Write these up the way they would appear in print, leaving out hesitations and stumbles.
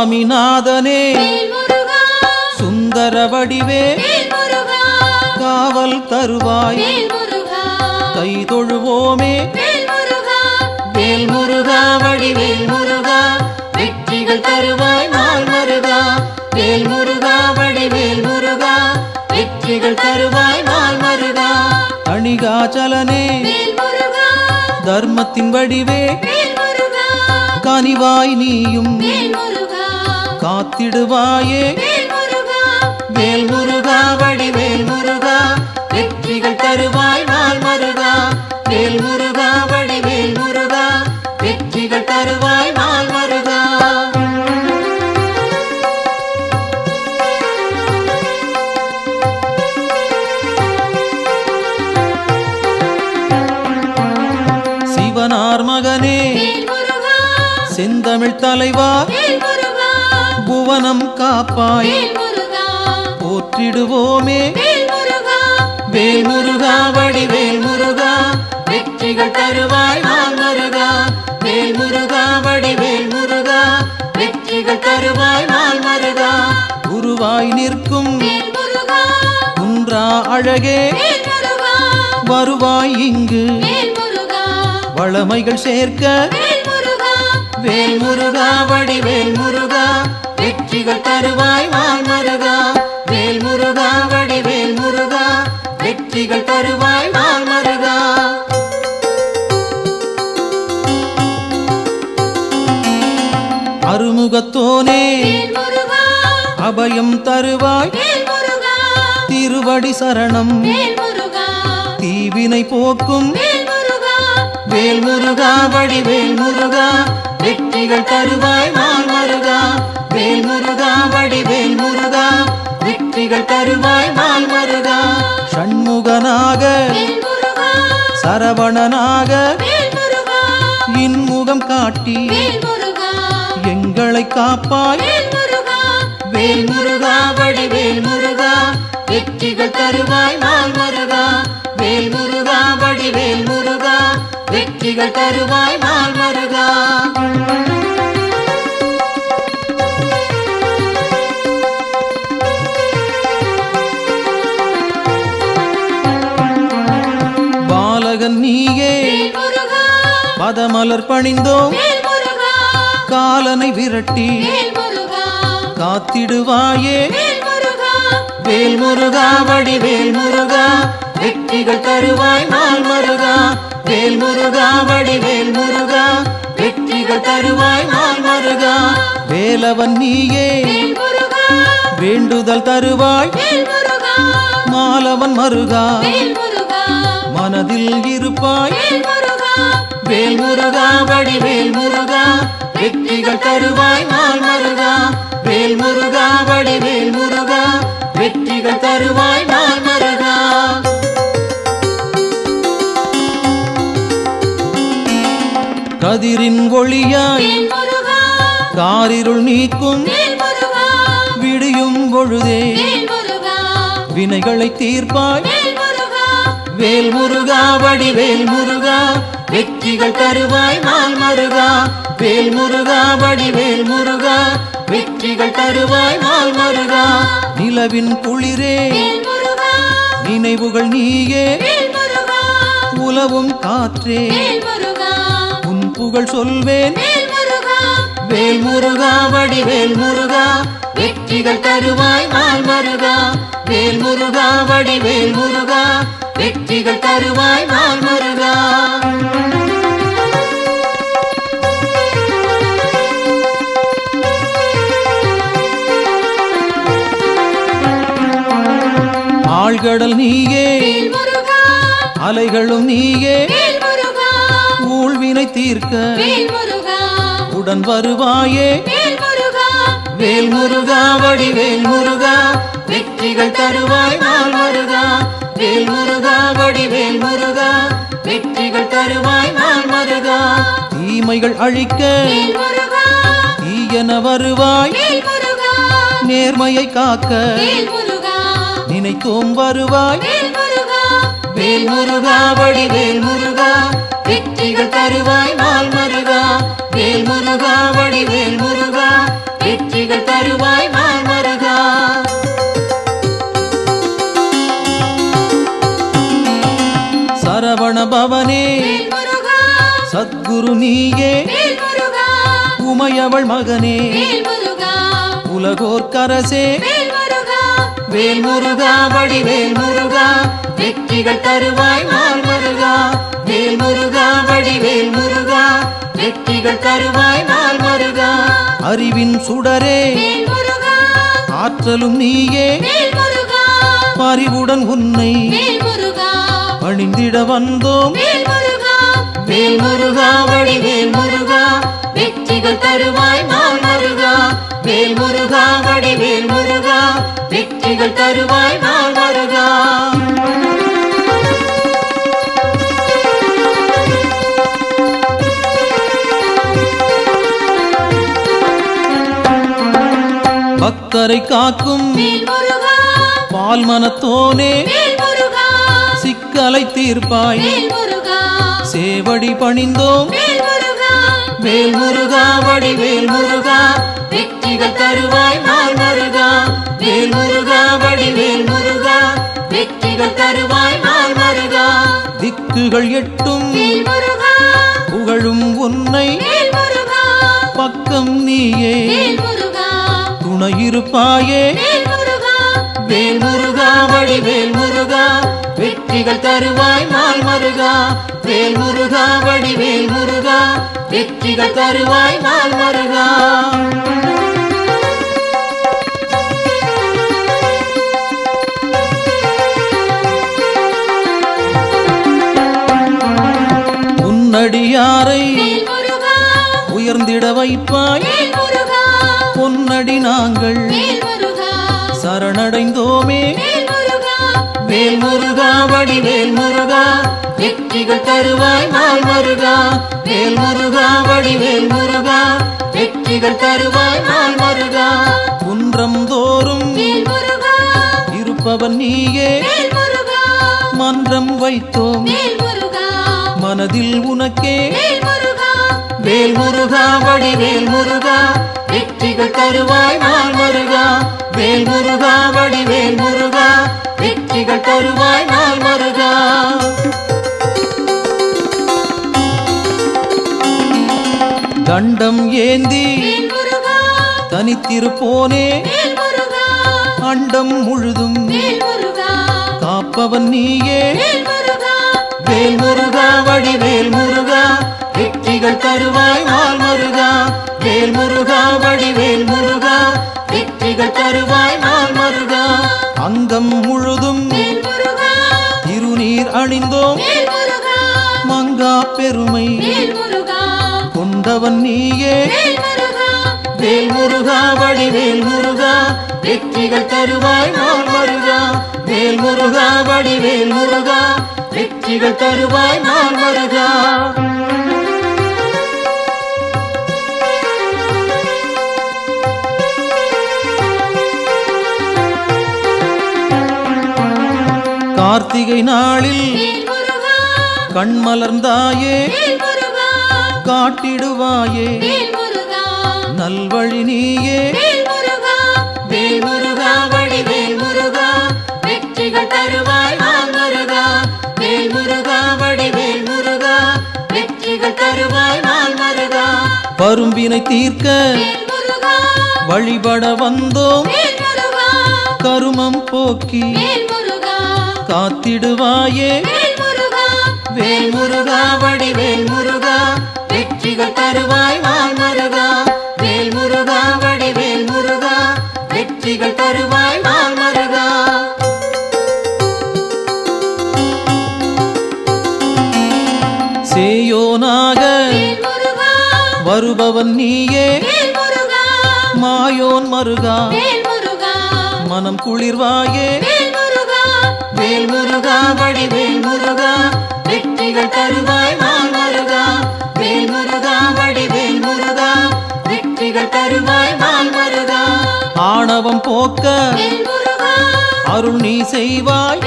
சுவாமிநாதனே சுந்தர வடிவே காவல் தருவாய் கை தொழுவோமே வேல் முருகா வடிவேல் முருகா வெற்றிகள் தருவாய் நாள் மருகா வேல் முருகா வடிவேல் முருகா வெற்றிகள் தருவாய் நாள் மருகா அணிகாச்சலனே தர்மத்தின் வடிவே கனிவாய் நீயும் காத்திடுவாயே வேல் முருகா வடிவேல் முருகா வெற்றிகள் தருவாய் நாள் மருகா வேல் முருகா வடிவேல் முருகா வெற்றிகள் தருவாய் நாள் மருகா சிவனார் மகனே செந்தமிழ் தலைவா புவனம் காப்பாய் போற்றிடுவோமே வேல் முருகா வடிவேல் முருகா வெற்றிகள் தருவாய் நாள் மருகா வேல் முருகா வடிவேல் முருகா வெற்றிகள் தருவாய் நாள் மருகா குருவாய் நிற்கும் குன்றா அழகே வருவாய் இங்கு வளமைகள் சேர்க்க வேல் முருகா வடிவேல் முருகா வெற்றிகள் தருவாய் நாள் மருகா வேல் முருகா வடிவேல் முருகா வெற்றிகள் தருவாய் நாள் மருகா அருமுகத்தோனே அபயம் தருவாய் திருவடி சரணம் தீவினை போக்கும் வேல் முருகா வடிவேல் முருகா வெற்றிகள் தருவாய் நாள் மருகா வேல் முருகா வடிவேல் முருகா வெற்றிகள் தருவாய் நாள் மருகா ஷண்முகனாக சரவணனாக இன்முகம் காட்டி எங்களை காப்பாய் வேல் முருகா வடிவேல் முருகா வெற்றிகள் தருவாய் நாள் மருகா வேல் முருகா வடிவேல் முருகா வெற்றிகள் தருவாய் நாள் மருகா பாலகன் நீயே பதமலர் பணிந்தோம் காலனை விரட்டி காத்திடுவாயே வேல் முருகா வடிவேல் முருகா வெற்றிகள் தருவாய் நாள் மருகா வேல் முருகா வடிவேல் முருகா வெற்றிகள் தருவாய் நாள் மருகா வேலவன் நீயே வேண்டுதல் தருவாய் மாலவன் மருகா மனதில் இருப்பாய் வேல் முருகா வடிவேல் முருகா வெற்றிகள் தருவாய் நாள் மருகா வேல் முருகா வடிவேல் முருகா வெற்றிகள் தருவாய் நாள் மருகா கதிரின் ஒளியாய் காரிருள் நீக்கும் விடியும் பொழுதே வினைகளை தீர்ப்பாய் வேல் முருகா வடிவேல் முருகா வெற்றிகள் தருவாய் நாள் மருகா வேல் முருகா வடிவேல் முருகா வெற்றிகள் தருவாய் நாள் மருகா நிலவின் குளிரே நினைவுகள் நீயே உலவும் காற்றே உன் புகழ் சொல்வேன் வேல் முருகா வடிவேல் முருகா வெற்றிகள் தருவாய் நாள் மருகா வேல் முருகா வடிவேல் முருகா வெற்றிகள் தருவாய் நாள் மருகா ஆழ்கடல் நீயே அலைகளும் நீயே ஊழ்வினை தீர்க்க உடன் வருவாயே வேல் முருகா வடிவேல் முருகா வெற்றிகள் தருவாய் நாள் மருகா வேல் முருகா வடிவேல் முருகா வெற்றிகள் தருவாய் நாள் மருகா தீமைகள் அழிக்க தீயன வருவாய் நேர்மையை காக்க நினைத்தோம் வருவாய் வேல் முருகா வடிவேல் முருகா வெற்றிகள் தருவாய் நாள் மருகா வேல் முருகா வடிவேல் முருகா வெற்றி தருவாய் நாள் மருகா. சரவண பவனே சத்குரு நீயே, உமையவள் மகனே உலகோர் கரசே, வேல் முருகா வடிவேல் முருகா, வெற்றிகள் தருவாய் நாள் மருகா. வேல் முருகா வடிவேல் முருகா, வெற்றிகள் தருவாய் நாள் மருகா. அறிவின் சுடரே ஆற்றலும் நீயே, பரிவுடன் உன்னை பணிந்திட வந்தோம். வேல் முருகா வடிவேல் முருகா, வெற்றிகள் தருவாய் நாள் மருகா. வேல் முருகா வடிவேல் முருகா, வெற்றிகள் தருவாய் நாள் மருகா. பக்தரை காக்கும் பால் மனத்தோனே, சிக்கலை தீர்ப்பாய் சேவடி பணிந்தோம். வேல் முருகா வடிவேல் முருகா, வெற்றிகள் தருவாய் நாள் மருகா. வேல் முருகா வடிவேல் முருகா, வெற்றிகள் தருவாய் நாள் மருகா. திக்குகள் எட்டும் புகழும் உன்னை, பக்கம் நீயே துணையிருப்பாயே. வேல் முருகா வடிவேல் முருகா, வெற்றிகள் தருவாய் நாள் மருகா. வேல் முருகா வடிவேல் முருகா, வெற்றிகள் தருவாய் நாள் மருகா. உன்னடியாரை உயர்ந்திட வைப்பாய், பொன்னடி நாங்கள் சரணடைந்தோமே. வேல் முருகா வடிவேல் முருகா, வெற்றிகள் தருவாய் நாள் மருகா. வேல் முருகா வடிவேல் முருகா, வெற்றிகள் தருவாய் நாள் மருகா. குன்றம் தோறும் இருப்பவன் நீயே, மன்றம் வைத்தோம் மனதில் உனக்கே. வேல் முருகா வடிவேல் முருகா, வெற்றிகள் தருவாய் நாள் மருகா. வேல் முருகா வடிவேல் முருகா, வெற்றிகள் தருவாய் நாள் மருகா. தண்டம் ஏந்தி தனித்திருப்போனே, அண்டம் முழுதும் காப்பவன் நீயே. வேல் முருகா வடிவேல் முருகா, வெற்றிகள் தருவாய் நாள் மருகா. வேல் முருகா வடிவேல் முருகா, வெற்றிகள் தருவாய் நாள் மருகா. அங்கம் முழுதும் திருநீர் அணிந்தோம், மங்கா பெருமை கொண்டவன் நீயே. வேல் முருகா வடிவேல் முருகா, வெற்றிகள் தருவாய் நாள் மருகா. வேல் முருகா வடிவேல் முருகா, வெற்றிகள் தருவாய் நாள் மருகா. கார்த்திகை நாளில் கண்மலர்ந்தாயே, காட்டிடுவாயே நல்வழி நீயே. வேல் முருகா வடிவேல் முருகா, வெற்றிகள் தருவாய் நாள் மருகா. வேல் முருகா வடிவேல் முருகா, வெற்றிகள் தருவாய் நாள் மருகா. பரும்பினை தீர்க்க வழிபட வந்தோம், கருமம் போக்கி காத்திடுவாயே. வேல் முருகா வடிவேல் முருகா, வெற்றிகள் தருவாய் நாள் மருகா. வேல் முருகா வடிவேல் முருகா, வெற்றிகள் தருவாய் நாள் மருகா. சேயோனாக வருபவன் நீயே, மாயோன் மருகா மனம் குளிர்வாயே. வேல் முருகா வடிவேல் முருகா, வெற்றிகள் தருவாய் நாள் மருகா. வேல் முருகா வடிவேல் முருகா, வெற்றிகள் தருவாய் நாள் மருகா. ஆணவம் போக்க அருள் நீ செய்வாய்,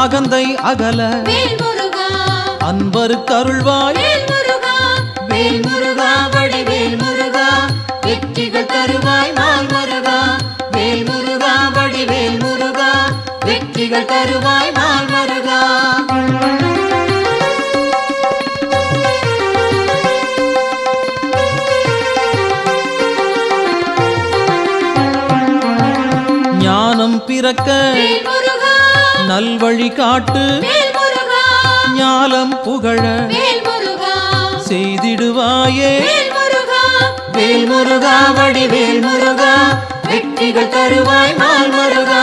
அகந்தை அகல அன்பருக்கு அருள்வாய். வேல் முருகா வடிவேல் முருகா, வெற்றிகள் தருவாய் வெற்றிகள் தருவாய் நாள் மருகா. ஞானம் பிறக்க நல்வழி காட்டு, ஞாலம் புகழ செய்திடுவாயே வேல் முருகா. வடிவேல் முருகா வெற்றிகள் தருவாய் நாள் மருகா.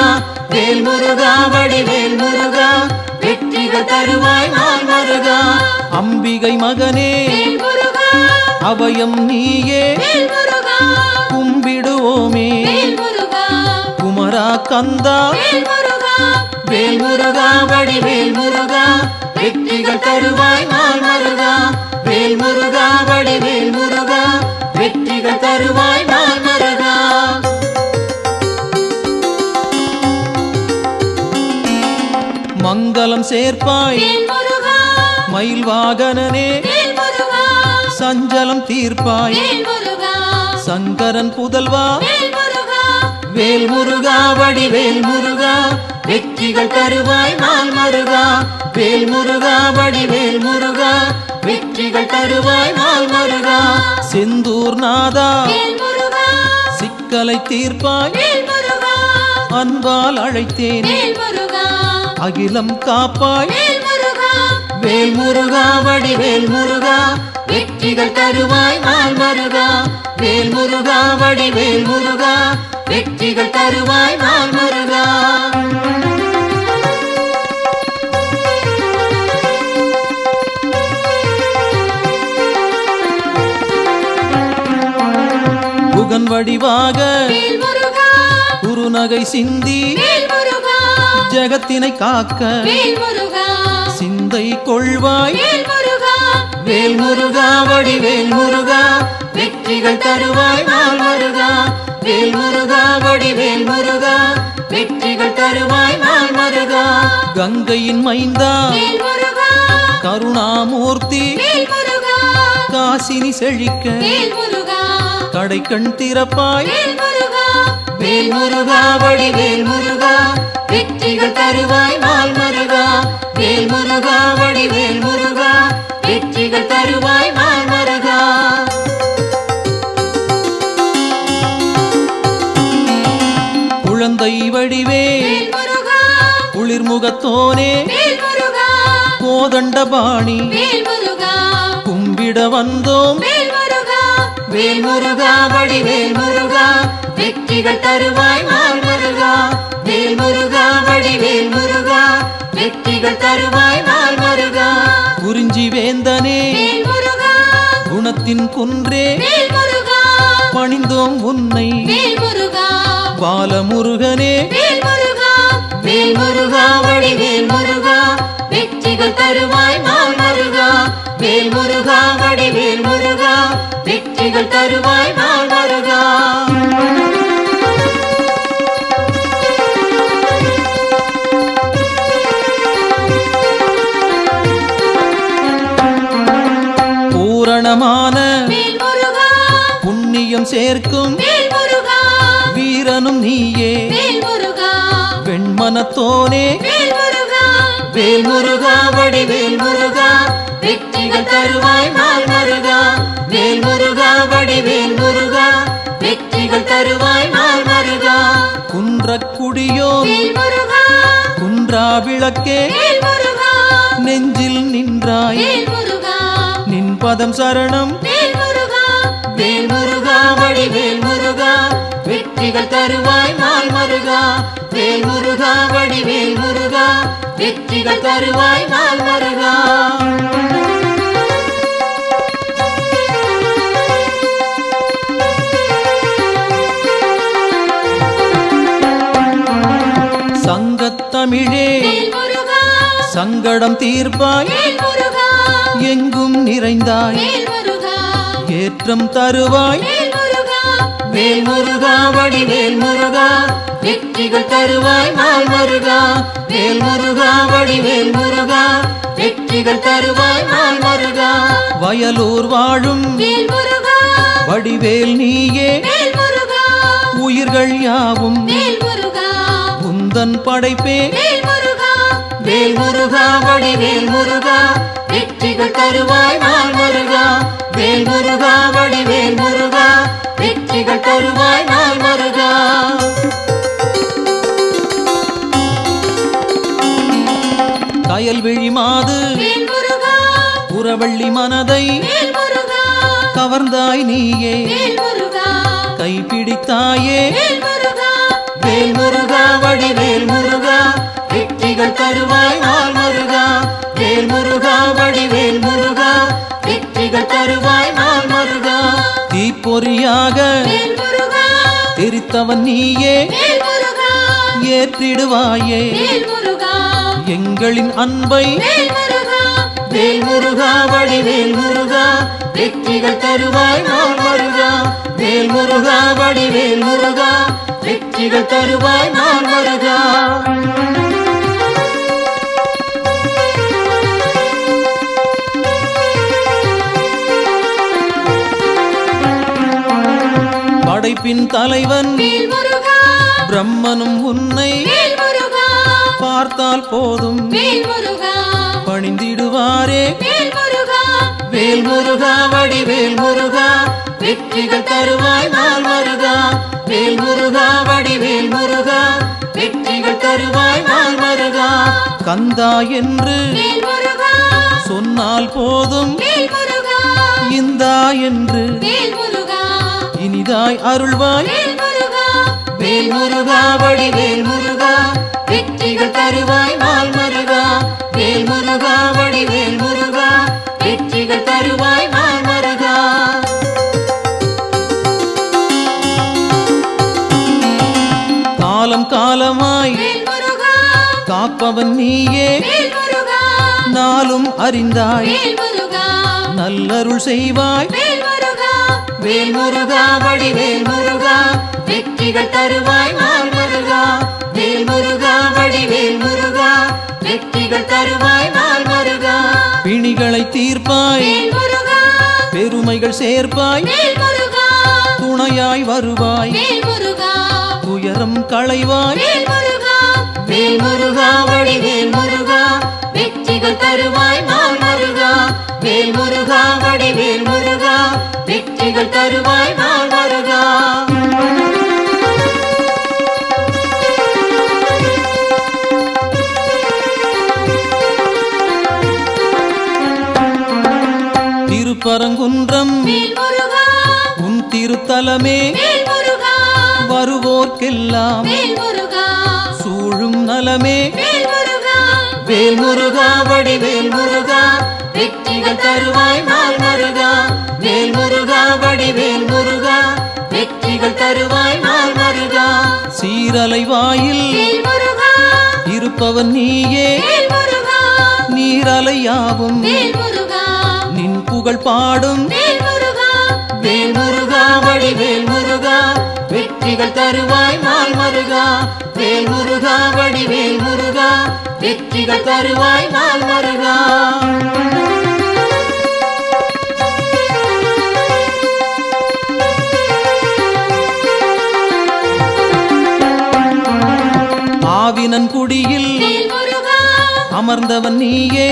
வேல் முருகா வடிவேல் முருகா வெற்றிகள் தருவாய் நாள் மருகா. அம்பிகை மகனே அபயம் நீயே, கும்பிடுவோமே குமரா கந்தா. வேல் முருகா வடிவேல் முருகா வெற்றிகள் தருவாய் நாள் மருகா. வேல் முருகா வடிவேல் முருகா வெற்றிகள் தருவாய் நாள் மருகா. மங்களம் சேர்ப்பாய் மயில் வாகனனே, சஞ்சலம் தீர்ப்பாய் சங்கரன் புதல்வா. வேல் முருகா வடிவேல் முருகா வெற்றிகள் தருவாய் நாள் மருகா. வேல் முருகா வடிவேல் முருகா வெற்றிகள் தருவாய் நாள் மருகா. செந்தூர் நாதா சிக்கலை தீர்ப்பாய், அன்பால் அழைத்தேன் அகிலம் காப்பாய். வேல் முருகா வடிவேல் முருகா வெற்றிகள் தருவாய் நாள் மருகா. வேல் முருகா வடிவேல் முருகா வெற்றிகள் தருவாய் நாள் மருகா. புகன் வடிவாக குறுநகை சிந்தி ஜகத்தினை காக்க சிந்தை கொள்வாய். வேல் முருகா வடிவேல் முருகா வெற்றிகள் தருவாய் நாள் மருகா. வேல் முருகா வடிவேல் முருகா வெற்றிகள் தருவாய் நாள் மருகா. கங்கையின் மைந்தா கருணாமூர்த்தி, காசினி செழிக்க கடைக்கண் திறப்பாய். வேல் முருகா வடிவேல் முருகா வெற்றிகள் தருவாய் நாள் மருகா. வேல் முருகா வடிவேல் முருகா வெற்றிகள் தருவாய் நாள் மருகா. குழந்தை வடிவே குளிர்முகத்தோனே, கோதண்டபாணி கும்பிட வந்தோம். வேல் முருகா வடிவேல் முருகா வெற்றிகள் தருவாய் நாள் மருகா. வேல் முருகா வடிவேல் முருகா வெற்றிகள் தருவாய் நாள் மருகா. குறிஞ்சி வேந்தனே குணத்தின் குன்றே, பணிந்தோம் உன்னை பாலமுருகனே. வேல் முருகா வடிவேல் முருகா வெற்றிகள் தருவாய் நாள் மருகா. வேல் முருகா வடிவேல் முருகா வெற்றிகள் தருவாய் நாள் மருகா. பூரணமான புண்ணியம் சேர்க்கும் வீரனும் நீயே வெண்மனத்தோனே. வேல் முருகா வடிவேல் முருகா வெற்றிகள் தருவாய் நாள் மருகா. வேல் முருகா வடிவேல் முருகா வெற்றிகள் தருவாய் நாள் மருகா. குன்றக்குடியோ குன்றா விளக்கே, நெஞ்சில் நின்றாய் நின் பதம் சரணம். வேல் முருகா வடிவேல் முருகா வெற்றிகள் தருவாய் நாள் மருகா. வேல் முருகா வடிவேல் முருகா வெற்றிகள் தருவாய் நாள் மருகா. சங்கத்தமிழே சங்கடம் தீர்ப்பாய், எங்கும் நிறைந்தாய் ஏற்றம் தருவாய். வேல் முருகா வடிவேல் முருகா வெற்றிகள் தருவாய் நாள் மருகா. வேல் முருகா வடிவேல் முருகா வெற்றிகள் தருவாய் நாள் மருகா. வயலூர் வாழும் வடிவேல் நீயே, உயிர்கள் யாவும் உந்தன் படைப்பே. வேல் முருகா வடிவேல் முருகா வெற்றிகள் தருவாய் நாள் முருகா வேல் முருகா வடிவேல் முருகா வெற்றிகள் தருவாய் நாள் முருகா கயல்விழி மாது புறவள்ளி மனதை கவர்ந்தாய் நீயே கைப்பிடித்தாயே வேல் முருகா வடிவேல் முருகா வெற்றிகள் தருவாய் நாள் முருகா வேல் முருகா வடிவேல் முருகா வெற்றிகள் தருவாய் நாள் முருகா தீப்பொறியாக தெரித்தவன் நீயே ஏற்றிடுவாயே எங்களின் அன்பை வேல் முருகா வடிவேல் முருகா வெற்றிகள் தருவாய் நாள் முருகா வேல் முருகா வடிவேல் முருகா வெற்றிகள் தருவாய் நாள் முருகா படைப்பின் தலைவன் பிரம்மனும் உன்னை பார்த்தால் போதும் பணிந்திடுவாரே வேல் முருகா வடிவேல் முருகா வெற்றிகள் தருவாய் நாள் முருகா வேல் முருகா வடிவேல் முருகா வெற்றிகள் தருவாய் நாள் முருகா கந்தா என்று சொன்னால் போதும் இந்தா என்று இனிதாய் அருள்வாய் வேல் முருகா வடிவேல் முருகா வெற்றிகள் தருவாய் நாள் முருகா வேல் முருகா வடிவேல் முருகா வெற்றிகள் தருவாய் நாள் முருகா காலம் காலமாய் காப்பவன் நீயே நாளும் அறிந்தாய் நல்லருள் செய்வாய் வேல் முருகா வடிவேல் முருகா வெற்றிகள் தருவாய் நாள் முருகா வேல் முருகா வடிவேல் முருகா வெற்றிகள் தருவாய் நாள் முருகா பிணிகளை தீர்ப்பாய் பெருமைகள் சேர்ப்பாய் துணையாய் வருவாய் துயரம் களைவாய் வேல் முருகா வடிவேல் முருகா வெற்றிகள் தருவாய் நாள் முருகா வேல் முருகா வடிவேல் முருகா வெற்றிகள் தருவாய் நாள் முருகா திருப்பரங்குன்றம் உன் திருத்தலமே வருவோர்க்கெல்லாம் சூழும் நலமே வேல் முருகா வடிவேல் முருகா வெற்றிகள் தருவாய் நாள் முருகா வேல் முருகா வடிவேல் முருகா வெற்றிகள் தருவாய் நாள் முருகா சீரலை வாயில் இருப்பவன் நீயே நீரலையாவும் நின் புகழ் பாடும் வேல் முருகா வடிவேல் முருகா வெற்றிகள் தருவாய் நாள் முருகா வேல் முருகா வடிவேல் முருகா வெற்றிகள் தருவாய் நாள் முருகா ஆவினன் குடியில் அமர்ந்தவன் நீயே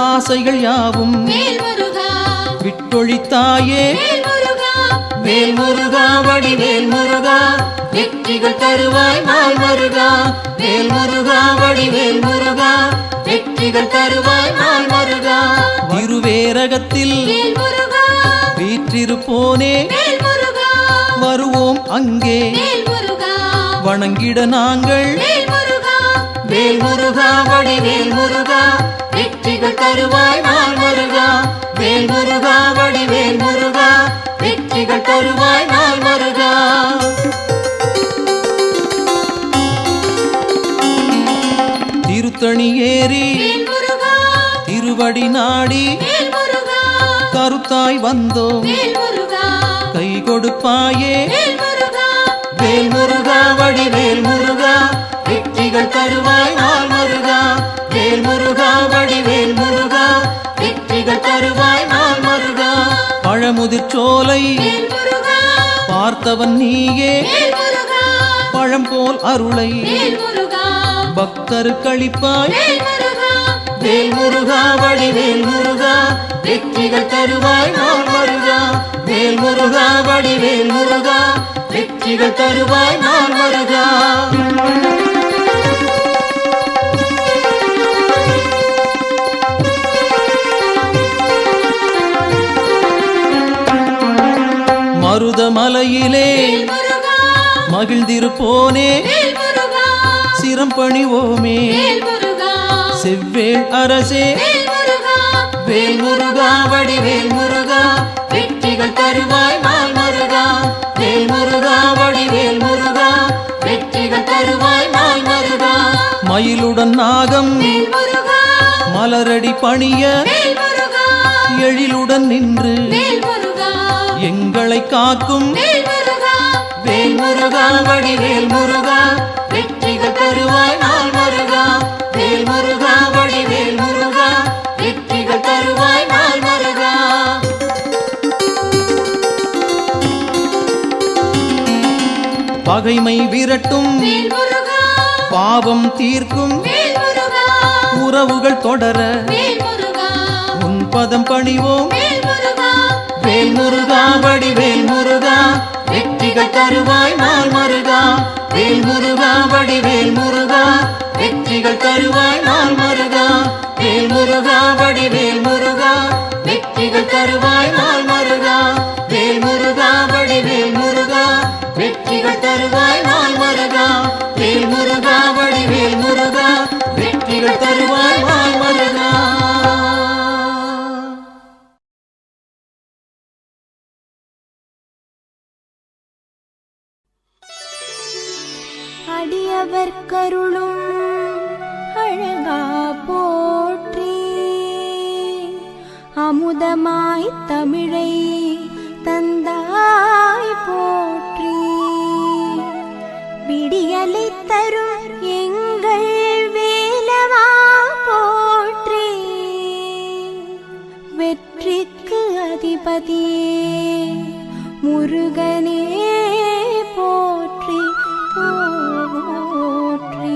ஆசைகள் யாவும் விட்டொழித்தாயே வேல் முருகா வடிவேல் முருகா வெற்றிகள் தருவாய் நாள் முருகா வேல் முருகா வடிவேல் முருகா வெற்றிகள் தருவாய் நாள் முருகா திருவேரகத்தில் வீற்றிருப்போனே வருவோம் அங்கே வணங்கிட நாங்கள் வேல் முருகா வடிவேல் முருகா வெற்றிகள் தருவாய் நாள் முருகா வேல் முருகா வடிவேல் முருகா வெற்றிகள் தருவாய் நாள் முருகா திருத்தணி ஏறி திருவடி நாடி கருத்தாய் வந்தோம் கை கொடுப்பாயே வேல் முருகா வடிவேல் முருகா வெற்றிகள் தருவாய் நாள் முருகா வேல் முருகா வடிவேல் முருகா வெற்றிகள் தருவாய் நாள் முருகா பழமுதிர் சோலை பார்த்தவன் நீயே பழம் போல் அருளை பக்தருக்களிப்பாய் வேல் முருகா வடிவேல் முருகா வெற்றிகள் தருவாய் நாள் முருகா வேல் முருகா வடிவேல் முருகா வெற்றிகள் தருவாய் நாள் முருகா மருதமலையிலே மகிழ்ந்திருப்போனே சிரம் பணிவோமே செவ்வேள் அரசே வேல் முருகா வடிவேல் முருகா வெற்றிகள் தருவாய் நாள் முருகா வேல் முருகா வடிவேல் முருகா வெற்றிகள் தருவாய் நாள் முருகா மயிலுடன் நாகம் மலரடி பணிய எழிலுடன் நின்று எங்களை காக்கும் வேல் முருகா வடிவேல் முருகா வெற்றிகள் தருவாய் நாள் முருகா வேல் முருகா வடிவேல் முருகா வெற்றிகள் தருவாய் நாள் முருகா பகைமை விரட்டும் பாவம் தீர்க்கும் உறவுகள் தொடர உன் பதம் பணிவோம் வேல் முருகா வடிவேல் முருகா வெற்றிகள் தருவாய் நாள் முருகா வேல் முருகா வடிவேல் முருகா வெற்றிகள் தருவாய் நாள் முருகா வேல் முருகா வடிவேல் முருகா வெற்றிகள் தருவாய் நாள் முருகா வேல் முருகா வடிவேல் முருகா வெற்றிகள் தருவாய் நாள் முருகா வேல் முருகா வடிவேல் முருகா வெற்றிகள் தருவாய் நாள் முருகா அடியவர் கருளும் அழகா போற்றி அமுதமாய் தமிழை தந்தாய் போற்றி விடியலை தரும் எங்கள் வேலவா போற்றி வெற்றிக்கு அதிபதியே முருகனே போற்றி போற்றி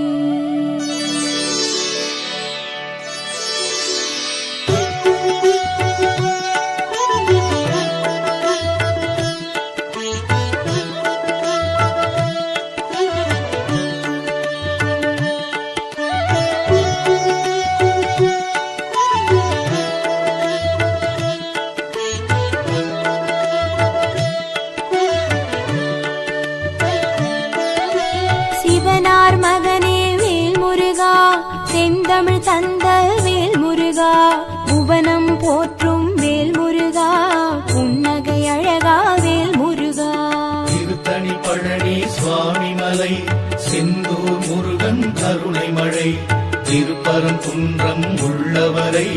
சிவனார் மகனே வேல் முருகா செந்தமிழ் தந்த வேல் முருகா புவனம் போற்றும் வேல் முருகா புன்னகை அழகா வேல் முருகா திருத்தணி பழனி சுவாமி மலை செந்தூர் முருகன் கருணை மழை திருப்பரங்குன்றம் உள்ளவரை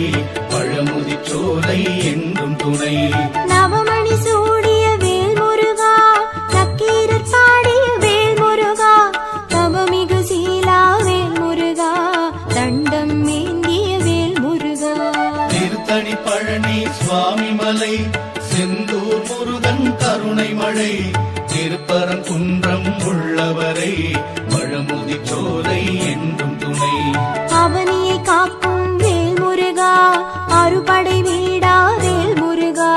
பழமுதி சோலை என்றும் துணை நவமணி சூடிய வேல் முருகா நக்கீரர் பாடிய வேல் முருகா தவமிகு சீலா வேல் முருகா தண்டம் ஏந்திய வேல் முருகா திருத்தணி பழனி சுவாமி மலை செந்தூர் முருகன் கருணை மழை திருப்பரங்குன்றம் உள்ளவரை பழமுதி சோலை என்றும் துணை அவனியை காக்கும் வேல் முருகா அறுபடை வீடா வேல் முருகா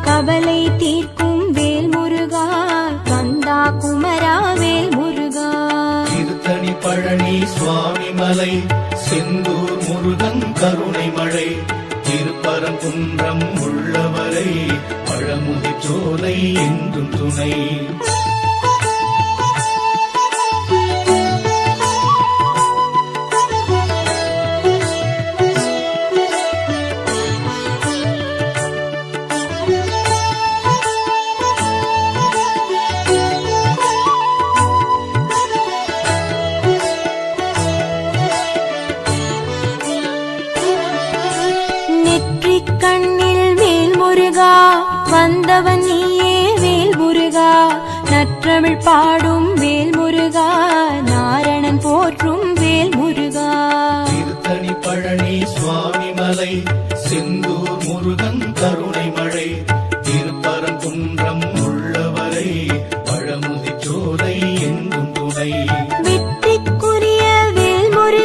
கவலை தீர்க்கும் வேல் முருகா கந்தா குமரா வேல் முருகா திருத்தணி பழனி சுவாமி மலை செந்தூர் முருகன் கருணை மழை திருப்பரங்குன்றம் உள்ளவரை பழமுதி சோலை என்றும் துணை நெற்றிக் கண்ணில் வேல் முருகா வந்தவன் நீயே வேல் முருகா நற்றமிழ் பாடும் வேல் முருகா நாரணன் போற்றும் வேல் முருகா திருத்தணி பழனி சுவாமி மலை செந்தூர் முருகன் கருணை மழை திருப்பரங்குன்றம் உள்ளவரை பழமுதி சோலை என்றும் துணை வெற்றிக்குரிய வேல் முருகா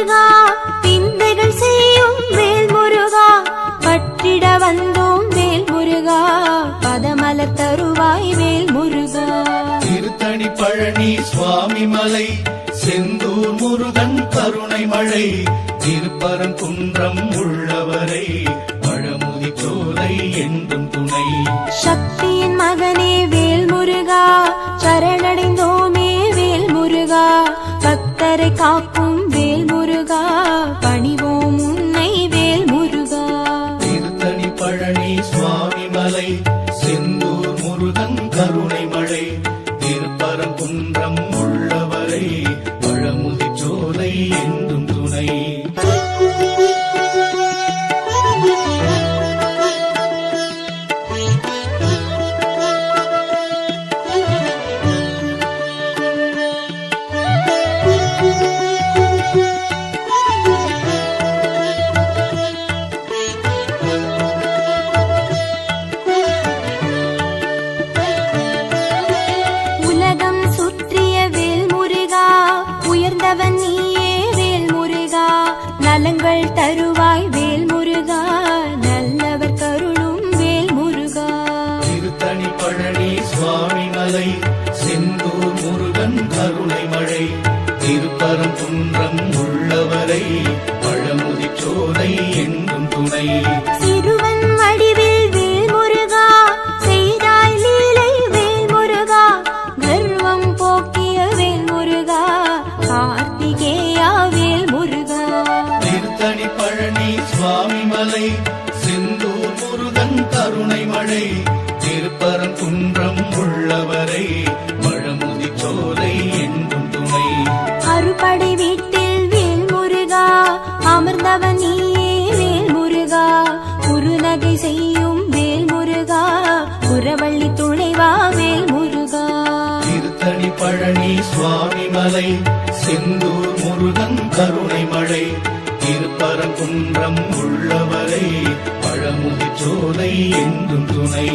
சுவாமி மலை செந்தூர் முருகன் கருணை மழை திருப்பரங்குன்றம் உள்ளவரை பழமுதி சோலை என்றும் துணை சக்தியின் மகனே வேல் முருகா சரணடைந்தோமே வேல் முருகா பக்தரை காக்கும் வேல் முருகா பணிவோம் உன்னை வேல் முருகா திருத்தணி பழனி சுவாமி மலை செந்தூர் முருகன் கருணை மழை திருப்பரங்குன்றம் உள்ளவரை பழமுதி சோலை என்றும் துணை உலகம் சுற்றிய வேல் முருகா உயர்ந்தவன் நீயே வேல் முருகா நலங்கள் தருவாய் வேல் முருகா நல்லவர் கருளும் வேல் முருகா திருத்தணி பழனி சுவாமி மலை செந்தூர் முருகன் கருணை மழை திருப்பரங்குன்றம் உள்ளவரை பழமுதி சோலை என்றும் துணை சிறுவன் வடிவில் வேல் முருகா செய்தாய் லீலை வேல் முருகா கர்வம் போக்கிய வேல் முருகா கார்த்திகேயா வேல் முருகா திருத்தணி பழனி சுவாமி மலை செந்தூர் முருகன் கருணை மழை திருப்பரங்குன்றம் உள்ளவரை பழமுதி சோலை என்றும் துணை அறுபடை வீட்டில் வேல் முருகா அமர்ந்தவன் நீயே வேல் முருகா குறுநகை செய்யும் வேல் முருகா குரவள்ளி துணைவா வேல் முருகா திருத்தணி பழனி சுவாமி மலை செந்தூர் முருகன் கருணை மழை திருப்பரங்குன்றம் உள்ளவரை பழமுதி சோலை என்றும் துணை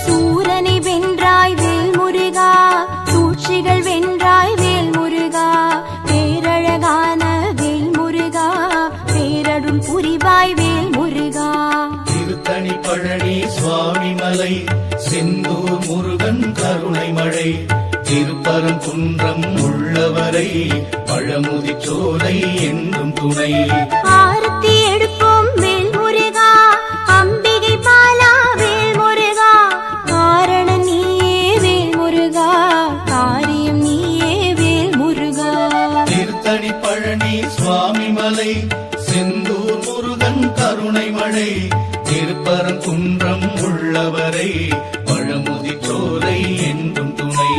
சூரனை வென்றாய் வேல் முருகா சூழ்ச்சிகள் வென்றாய் வேல் முருகா பேரழகான வேல் முருகா பேரருள் புரிவாய் வேல் முருகா திருத்தணி பழனி சுவாமி மலை செந்தூர் முருகன் கருணை மழை திருப்பரங்குன்றம் உள்ளவரை பழமுதி சோலை என்றும் துணை ஆரத்தி எடுப்போம் வேல் முருகா அம்பிகை பாலா வேல் முருகா காரண நீயே வேல் முருகா காரியம் நீயே வேல் முருகா திருத்தணி பழனி சுவாமி மலை செந்தூர் முருகன் கருணை மழை திருப்பரங்குன்றம் உள்ளவரை பழமுதி சோலை என்றும் துணை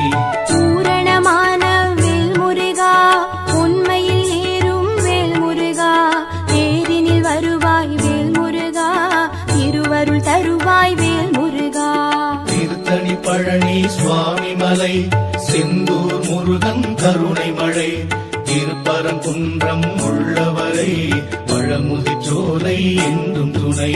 பூரணமான வேல் முருகா உண்மையில் ஏறும் வேல் முருகா தேரினில் வருவாய் வேல் முருகா திருவருள் தருவாய் வேல் முருகா திருத்தணி பழனி சுவாமி மலை செந்தூர் முருகன் கருணை மழை திருப்பரங்குன்றம் உள்ளவரை பழமுதி சோலை என்றும் துணை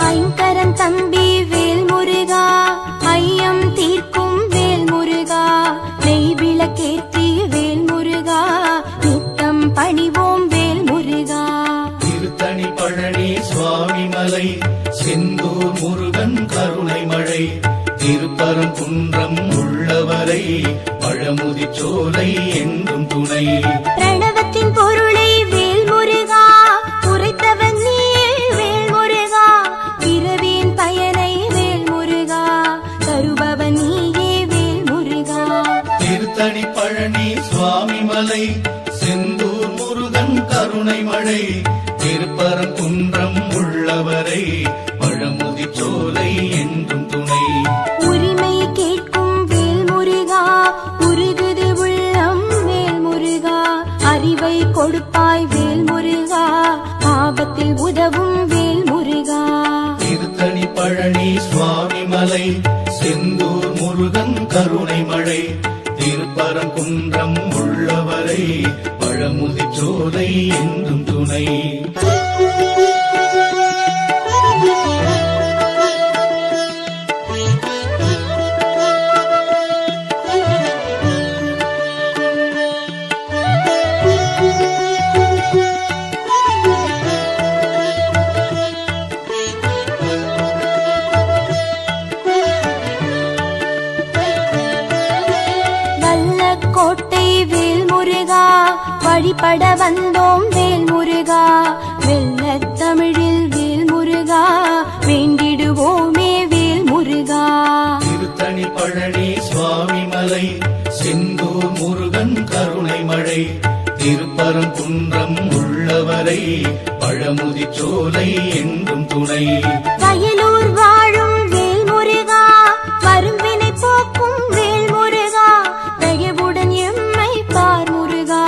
ஐங்கரன் தம்பி வேல் முருகா ஐயம் தீர்க்கும் வேல் முருகா நெய் விளக்கேற்றி வேல் முருகா நித்தம் பணிவோம் வேல் முருகா திருத்தணி பழனி சுவாமி மலை செந்தூர் முருகன் கருணை மழை திருப்பரங்குன்றம் உள்ளவரை பழமுதி சோலை என்றும் துணை பிரணவத்தின் பொருளை வேல் முருகா உரைத்தவன் நீயே வேல் முருகா பிறவியின் பயனை வேல் முருகா தருபவன் நீயே வேல் முருகா திருத்தணி பழனி சுவாமி மலை செந்தூர் முருகன் கருணை மழை திருப்பரங்குன்றம் உள்ளவரை பழமுதி சோலை என்றும் துணை உரிமை கேட்கும் காப்பாய் வேல் முருகா ஆபத்தில் உதவும் வேல் முருகா திருத்தணி பழனி சுவாமி மலை செந்தூர் முருகன் கருணை மழை திருப்பரங்குன்றம் உள்ளவரை பழமுதி சோலை என்றும் துணை கோட்டை வேல் முருகா வழிபட வந்தோம் வேல் முருகா வெள்ளத் தமிழில் வேல் முருகா வேண்டிடுவோமே வேல் முருகா திருத்தணி பழனி சுவாமி மலை செந்தூர் முருகன் கருணை மழை திருப்பரங்குன்றம் உள்ளவரை பழமுதி சோலை என்றும் துணை வயலூர் வாழும் வேல் முருகா வரும்பினை போக்கும் வேல் முருகா தயவுடன் எம்மை பார் முருகா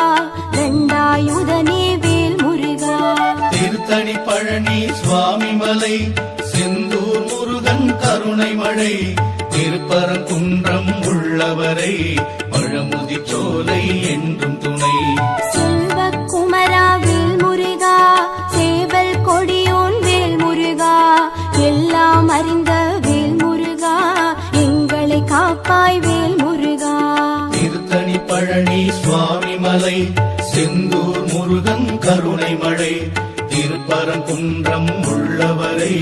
தண்டாயுதனே வேல் முருகா திருத்தணி பழனி சுவாமி மலை செந்தூர் முருகன் கருணை மழை திருப்பரங்குன்றம் உள்ளவரை பழமுதி சோலை என்றும் துணை செல்வக்குமரா வேல் முருகா சேவல் கொடியோன் வேல் முருகா எல்லாம் அறிந்த வேல் முருகா எங்களை காப்பாய் வேல் முருகா திருத்தணி பழனி சுவாமி மலை செந்தூர் முருகன் கருணை மழை திருப்பரங்குன்றம் உள்ளவரை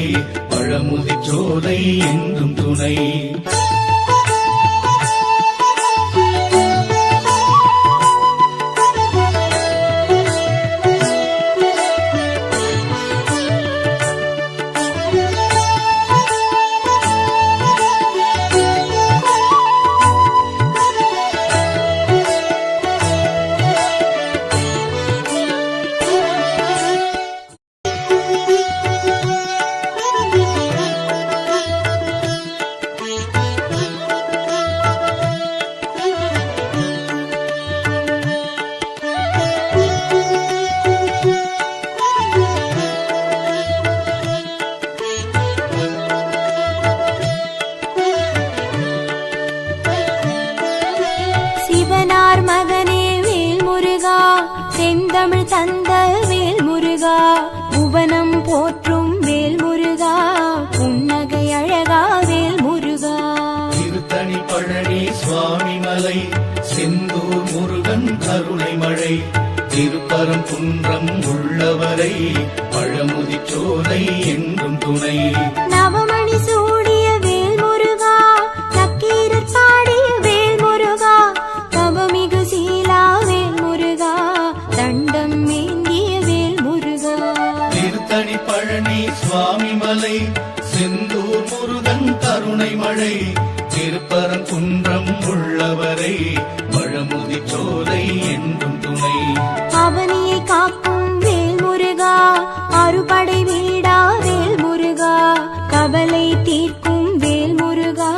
பழமுதி சோலை என்றும் துணை சிவனார் மகனே வேல் முருகா செந்தமிழ் தந்த வேல் முருகா புவனம் போற்றும் வேல் முருகா புன்னகை அழகா வேல் முருகா திருத்தணி பழனி சுவாமி மலை செந்தூர் முருகன் கருணை மழை திருப்பரங்குன்றம் உள்ளவரை பழமுதி சோலை என்றும் துணை நவமணி சூடிய வேல் முருகா நக்கீரர் பாடிய வேல் முருகா தவமிகு சீலா வேல் முருகா தண்டம் ஏந்திய வேல் முருகா திருத்தணி பழனி சுவாமி மலை செந்தூர் முருகன் கருணை மழை திருப்பரங்குன்றம் உள்ளவரை பழமுதி சோலை என்றும் துணை அவனியை காக்கும் வேல் முருகா அறுபடை வீடா வேல் முருகா கவலை தீர்க்கும் வேல் முருகா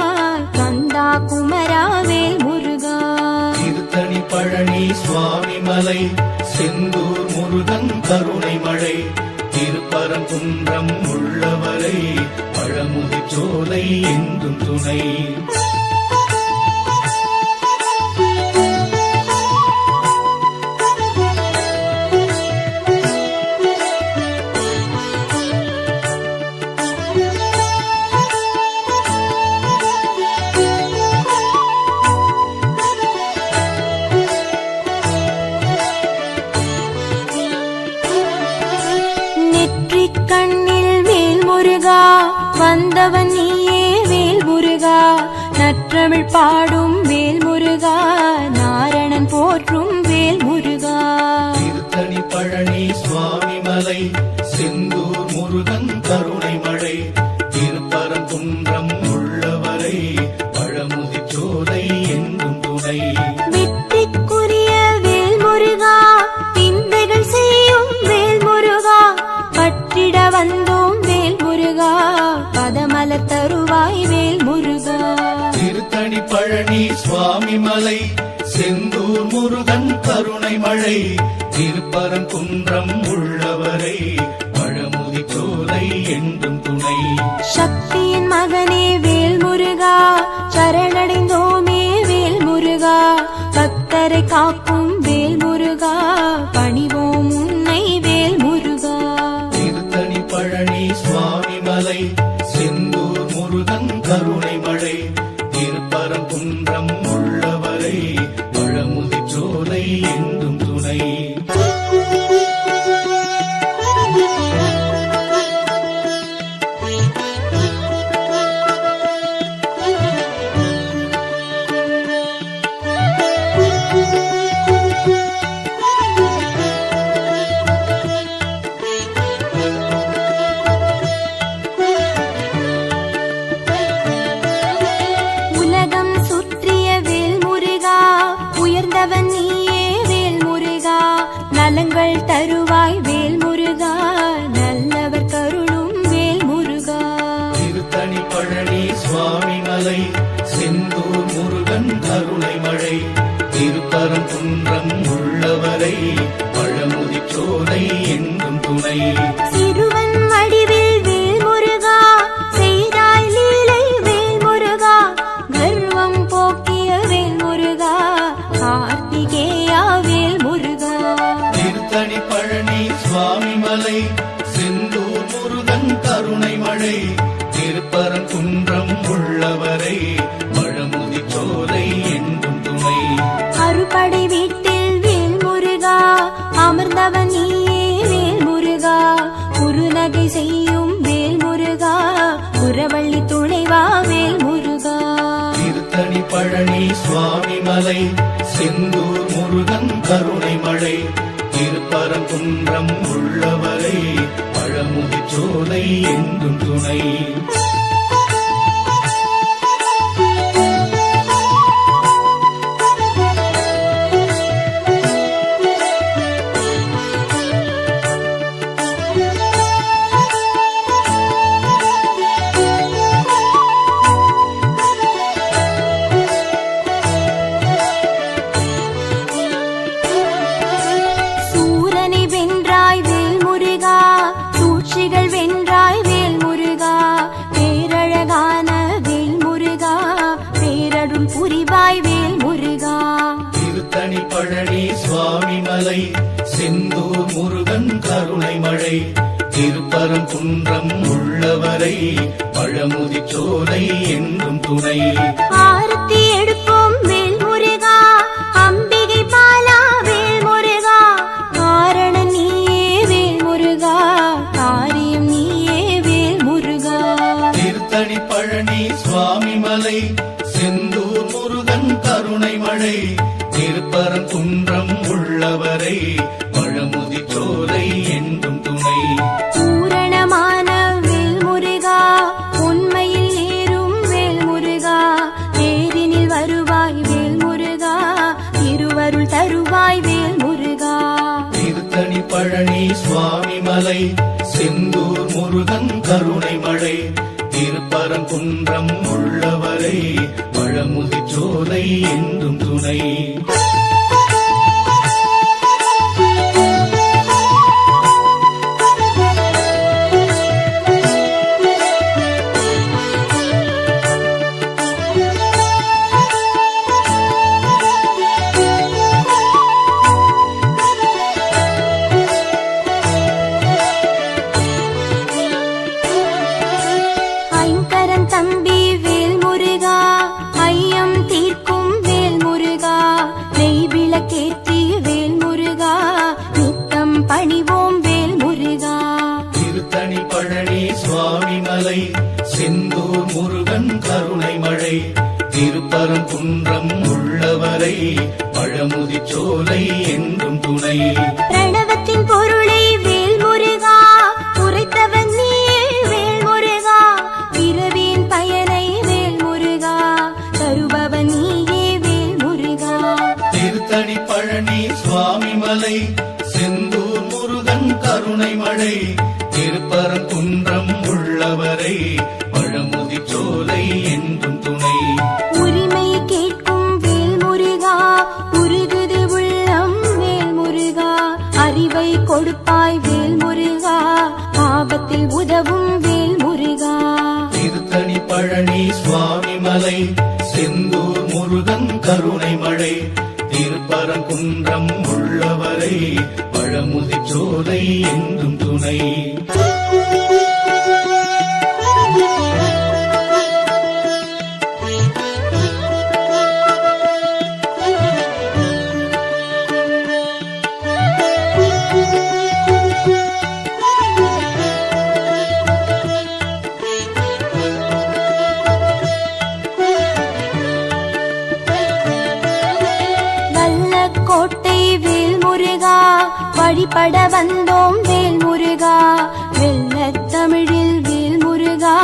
கந்தா குமரா வேல் முருகா திருத்தணி பழனி சுவாமி மலை செந்தூர் முருகன் கருணை மழை திருப்பரங்குன்றம் உள்ளவரை பழமுதி சோலை என்றும் துணை நெற்றிக் கண்ணில் வேல் முருகா வந்தவன் நீயே வேல் முருகா நற்றமிழ் பாடும் வேல் முருகா நாரணன் போற்றும் வேல் முருகா திருத்தணி பழனி சுவாமி மலை செந்தூர் முருகன் கருணை மழை திருப்பரங்குன்றம் உள்ளவரை பழமுதி சோலை என்றும் துணை வெற்றிக்குரிய வேல் முருகா விந்தைகள் செய்யும் வேல் முருகா பற்றிட வந்தோம் வேல் முருகா பதமலர் தருவாய் வேல் முருகா திருத்தணி பழனி சுவாமி மலை செந்தூர் முருகன் கருணை மழை திருப்பரங்குன்றம் உள்ளவரை பழமுதி சோலை என்றும் துணை. சக்தியின் மகனே வேல் முருகா, சரணடைந்தோமே வேல் முருகா, பக்தரை காக்கும் வேல் முருகா, பணிவோம் உன்னை வேல் முருகா. திருத்தணி பழனி சுவாமி மலை, செந்தூர் முருகன் கருணை மழை, திருப்பரங்குன்றம் உள்ளவரை பழமுதி சோலை என்றும் துணை. உலகம் சுற்றிய வேல் முருகா, உயர்ந்தவன் நீயே வேல் முருகா, நலங்கள் தருவாய் வேல் முருகா, நல்லவர் கருளும் வேல் முருகா. திருத்தணி பழனி சுவாமி மலை, செந்தூர் முருகன் கருணை மழை, திருப்பரங்குன்றம் உள்ளவரை பழமுதி சோலை என்றும் துணை. சிறுவன் வடிவில் வேல் முருகா, செய்தாய் லீலை வேல் முருகா, கர்வம் போக்கிய வேல் முருகா, கார்த்திகேயா வேல் முருகா. திருத்தணி பழனி சுவாமி மலை, செந்தூர் முருகன் கருணை மழை, திருப்பரங்குன்றம் உள்ளவரை பழமுதி சோலை என்றும் துணை. அறுபடை வீட்டில் வேல் முருகா, அமர்ந்தவன் நீயே வேல் முருகா, குறுநகை செய்யும் வேல் முருகா, குரவள்ளி துணைவா வேல் முருகா. திருத்தணி பழனி சுவாமி மலை, செந்தூர் முருகன் கருணை மழை, திருப்பரங்குன்றம் உள்ளவரை பழமுதி சோலை என்றும் துணை. சூரனை வென்றாய் வேல் முருகா, சூழ்ச்சிகள் வென்றாய் வேல் முருகா, பேரழகான வேல் முருகா, பேரருள் புரிவாய் வேல் முருகா. திருத்தணி பழனி சுவாமி மலை, செந்தூர் முருகன் கருணை மழை, திருப்பரங்குன்றம் உள்ளவரை பழமுதி சோலை என்றும் துணை. ஆரத்தி எடுப்போம் வேல் முருகா, அம்பிகை பாலா வேல் முருகா, காரணம் நீயே வேல் முருகா, காரியம் நீயே வேல் முருகா. திருத்தணி பழனி சுவாமி மலை, செந்தூர் முருகன் கருணை மழை, திருப்பரங்குன்றம் உள்ளவரை பழமுதி சோலை என்றும் துணை. பூரணமான வேல் முருகா, உண்மையில் ஏறும் வேல் முருகா, தேரினில் வருவாய் வேல் முருகா, திருவருள் தருவாய் வேல் முருகா. திருத்தணி பழனி சுவாமி மலை, செந்தூர் முருகன் கருணை மழை, திருப்பரங்குன்றம் உள்ளவரை பழமுதி சோலை என்றும் துணை. ஐங்கரன் தம்பி வேல் முருகா, ஐயம் தீர்க்கும் வேல் முருகா, நெய் விளக்கேற்றி வேல் முருகா, நித்தம் பணிவோம் வேல் முருகா. திருத்தணி பழனி சுவாமி மலை, செந்தூர் முருகன் கருணை மழை, திருப்பரங்குன்றம் உள்ளவரை பழமுதி சோலை என்றும் துணை. பிரணவத்தின் பொருளை வேல் முருகா, உரைத்தவன் நீயே வேல் முருகா, பிறவியின் பயனை வேல் முருகா, தருபவன் நீயே வேல் முருகா. திருத்தணி பழனி சுவாமி மலை, செந்தூர் முருகன் கருணை மழை, திருப்பரங்குன்றம் உள்ளவரை பழமுதி சோலை என்றும் துணை. உரிமை கேட்கும் வேல் முருகா, உருகுது உள்ளம் வேல் முருகா, கருணை மழை திருப்பரங்குன்றம் உள்ளவரை பழமுதிர் சோலை என்றும் துணை. கோட்டை வேல் முருகா வழிபட வந்தோம் வேல் முருகா வெள்ளத் தமிழில் வேல் முருகா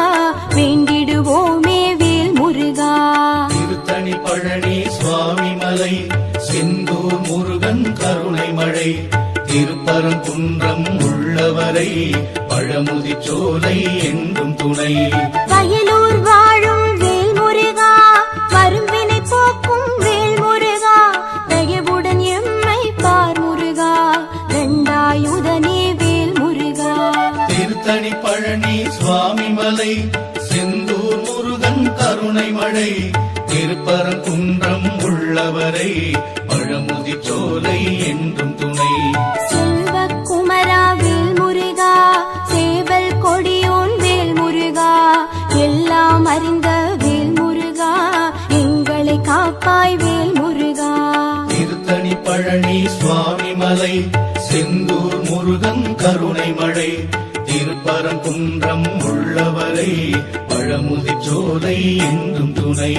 வேண்டிடுவோமே வேல் முருகா. திருத்தணி பழனி சுவாமி மலை செந்தூர் முருகன் கருணை மழை திருப்பரங்குன்றம் உள்ளவரை பழமுதிர் சோலை என்றும் துணை. வயலூர் வாழும் வேல் முருகா வரும்பினை போக்கும் வேல் முருகா தயவுடன் எம்மை பார் முருகா தண்டாயுதனே வேல் முருகா. திருத்தணி பழனி சுவாமி மலை செந்தூர் முருகன் கருணை மழை திருப்பரங்குன்றம் உள்ளவரை பழமுதிர் சோலை என்றும் துணை. செல்வக்குமரா வேல் முருகா சேவல் கொடியோன் வேல் முருகா எல்லாம் அறிந்த வேல் முருகா எங்களை காப்பாய் வேல் முருகா. திருத்தணி பழனி சுவாமி மலை செந்தூர் முருகன் கருணை மழை திருப்பரங்குன்றம் உள்ளவரை பழமுதிர் சோலை என்றும் துணை.